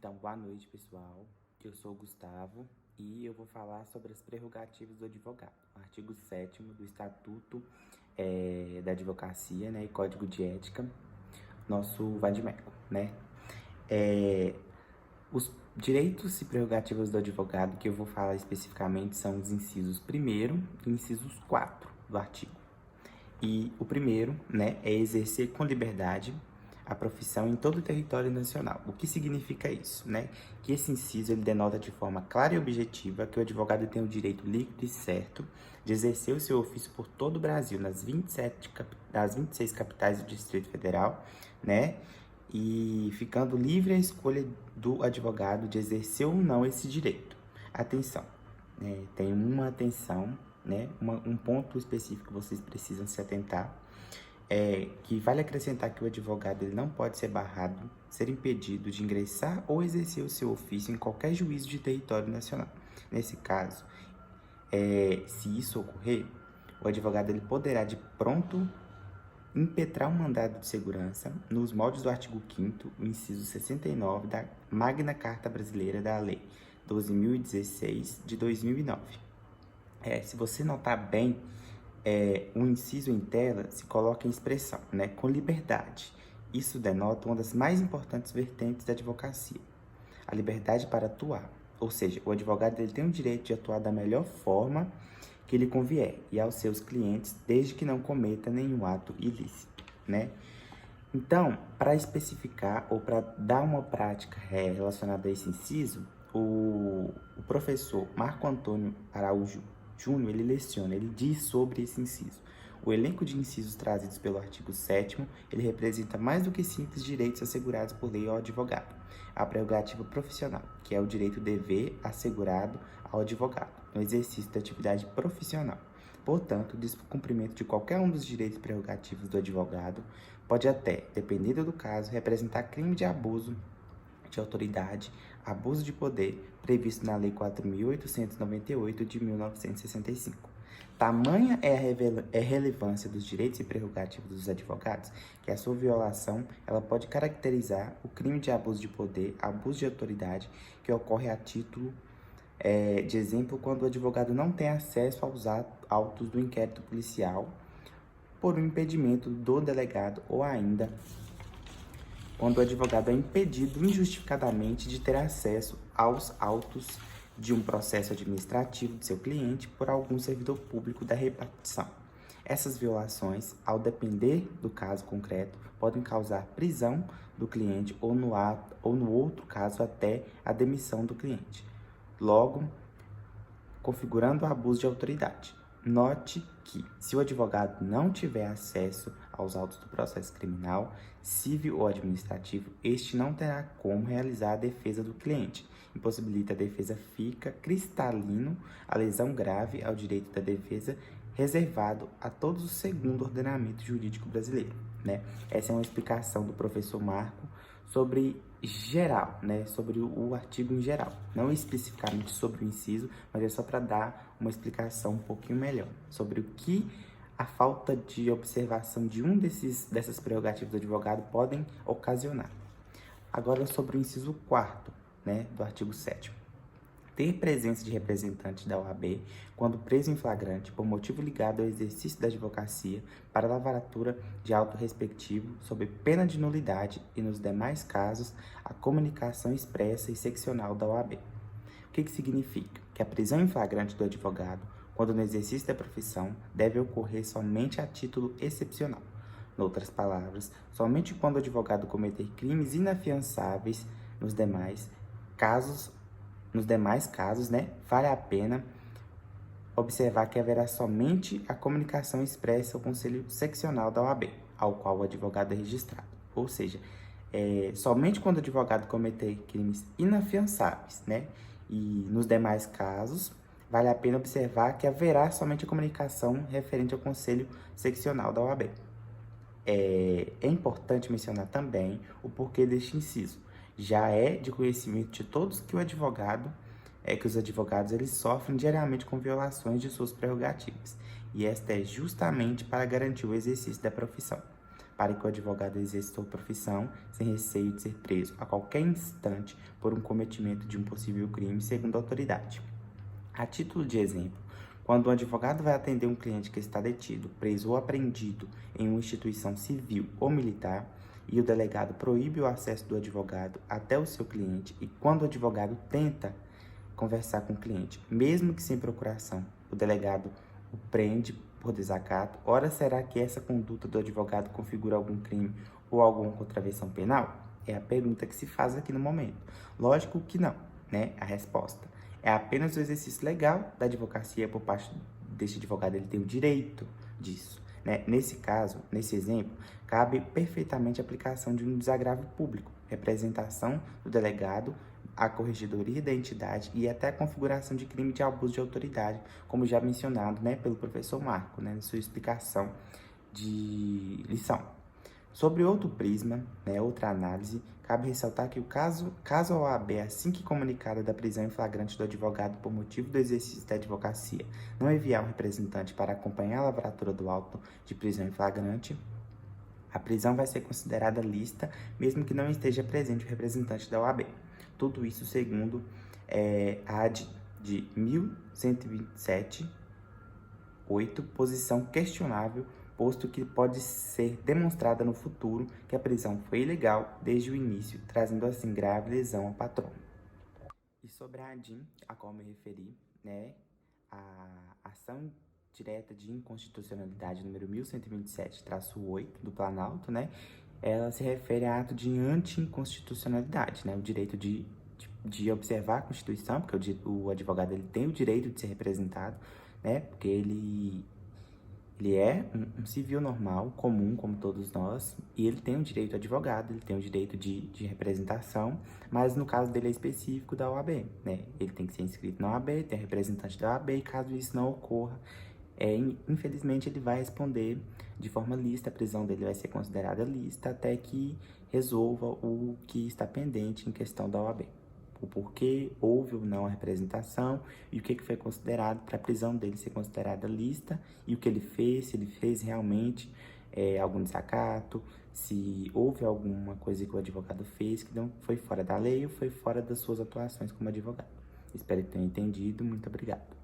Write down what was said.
Então, boa noite, pessoal. Eu sou o Gustavo e eu vou falar sobre as prerrogativas do advogado. Artigo 7º do Estatuto da Advocacia, né, e Código de Ética, nosso vadimécum, né? Os direitos e prerrogativas do advogado que eu vou falar especificamente são os incisos 1º e incisos 4 do artigo. E o primeiro, né, é exercer com liberdade a profissão em todo o território nacional. O que significa isso, né? Que esse inciso ele denota de forma clara e objetiva que o advogado tem o direito líquido e certo de exercer o seu ofício por todo o Brasil, das 26 capitais do Distrito Federal, né? E ficando livre a escolha do advogado de exercer ou não esse direito. Atenção, né? Tem uma atenção, né? Um ponto específico que vocês precisam se atentar, que vale acrescentar que o advogado ele não pode ser barrado, ser impedido de ingressar ou exercer o seu ofício em qualquer juízo de território nacional. Nesse caso, se isso ocorrer, o advogado ele poderá de pronto impetrar um mandado de segurança nos moldes do artigo 5º, o inciso 69 da Magna Carta Brasileira da Lei 12.016 de 2009. Se você notar bem, o inciso em tela se coloca em expressão, né, com liberdade. Isso denota uma das mais importantes vertentes da advocacia, a liberdade para atuar. Ou seja, o advogado ele tem o direito de atuar da melhor forma que lhe convier e aos seus clientes, desde que não cometa nenhum ato ilícito, né? Então, para especificar ou para dar uma prática relacionada a esse inciso, o professor Marco Antônio Araújo Júnior, ele leciona, ele diz sobre esse inciso. O elenco de incisos trazidos pelo artigo 7º, ele representa mais do que simples direitos assegurados por lei ao advogado. A prerrogativa profissional, que é o direito dever assegurado ao advogado, no exercício da atividade profissional. Portanto, o descumprimento de qualquer um dos direitos prerrogativos do advogado pode até, dependendo do caso, representar crime de abuso de autoridade, abuso de poder, previsto na Lei 4.898 de 1965. Tamanha é a relevância dos direitos e prerrogativas dos advogados que a sua violação ela pode caracterizar o crime de abuso de poder, abuso de autoridade, que ocorre a título de exemplo quando o advogado não tem acesso aos autos do inquérito policial por um impedimento do delegado ou ainda quando o advogado é impedido injustificadamente de ter acesso aos autos de um processo administrativo de seu cliente por algum servidor público da repartição. Essas violações, ao depender do caso concreto, podem causar prisão do cliente ou no outro caso até a demissão do cliente, logo configurando o abuso de autoridade. Note que, se o advogado não tiver acesso aos autos do processo criminal, civil ou administrativo, este não terá como realizar a defesa do cliente. Impossibilita a defesa, fica cristalino a lesão grave ao direito da defesa reservado a todos os segundo ordenamento jurídico brasileiro, né? Essa é uma explicação do professor Marco sobre geral, né, sobre o artigo em geral, não especificamente sobre o inciso, mas é só para dar uma explicação um pouquinho melhor sobre o que a falta de observação de dessas prerrogativas do advogado podem ocasionar. Agora sobre o inciso 4º, né, do artigo 7º. Ter presença de representante da OAB quando preso em flagrante por motivo ligado ao exercício da advocacia para lavratura de auto respectivo, sob pena de nulidade e, nos demais casos, a comunicação expressa e seccional da OAB. O que significa? Que a prisão em flagrante do advogado, quando no exercício da profissão, deve ocorrer somente a título excepcional. Noutras palavras, somente quando o advogado cometer crimes inafiançáveis nos demais casos, né, vale a pena observar que haverá somente a comunicação expressa ao Conselho Seccional da OAB, ao qual o advogado é registrado. Ou seja, somente quando o advogado cometer crimes inafiançáveis, né, e nos demais casos, vale a pena observar que haverá somente a comunicação referente ao Conselho Seccional da OAB. É importante mencionar também o porquê deste inciso. Já é de conhecimento de todos que os advogados eles sofrem diariamente com violações de suas prerrogativas, e esta é justamente para garantir o exercício da profissão. para que o advogado exerça sua profissão sem receio de ser preso a qualquer instante por um cometimento de um possível crime, segundo a autoridade. A título de exemplo, quando um advogado vai atender um cliente que está detido, preso ou apreendido em uma instituição civil ou militar, e o delegado proíbe o acesso do advogado até o seu cliente, e quando o advogado tenta conversar com o cliente, mesmo que sem procuração, o delegado o prende por desacato, ora será que essa conduta do advogado configura algum crime ou alguma contravenção penal? É a pergunta que se faz aqui no momento. Lógico que não, né? A resposta é apenas o exercício legal da advocacia por parte deste advogado, ele tem o direito disso, né? Nesse caso, nesse exemplo, cabe perfeitamente a aplicação de um desagravo público, representação do delegado, a corregedoria da entidade e até a configuração de crime de abuso de autoridade, como já mencionado, né, pelo professor Marco, né, na sua explicação de lição. Sobre outro prisma, né, outra análise, cabe ressaltar que o caso a OAB, assim que comunicada da prisão em flagrante do advogado por motivo do exercício da advocacia, não enviar um representante para acompanhar a lavratura do auto de prisão em flagrante, a prisão vai ser considerada lista, mesmo que não esteja presente o representante da OAB. Tudo isso segundo a AD de 1127, 8, posição questionável, posto que pode ser demonstrada no futuro que a prisão foi ilegal desde o início, trazendo assim grave lesão ao patrono. E sobre a ADIM, a qual me referi, né, a ação direta de inconstitucionalidade número 1127-8 do Planalto, né, ela se refere a ato de anti-inconstitucionalidade, né, o direito de observar a Constituição, porque o advogado ele tem o direito de ser representado, né, porque ele é um civil normal, comum, como todos nós, e ele tem o direito de advogado, ele tem o direito de representação, mas no caso dele é específico da OAB, né? Ele tem que ser inscrito na OAB, tem representante da OAB, e caso isso não ocorra, infelizmente ele vai responder de forma lista, a prisão dele vai ser considerada lista até que resolva o que está pendente em questão da OAB. O porquê houve ou não a representação e o que foi considerado para a prisão dele ser considerada lista e o que ele fez, se ele fez realmente algum desacato, se houve alguma coisa que o advogado fez que não foi fora da lei ou foi fora das suas atuações como advogado. Espero que tenham entendido. Muito obrigado.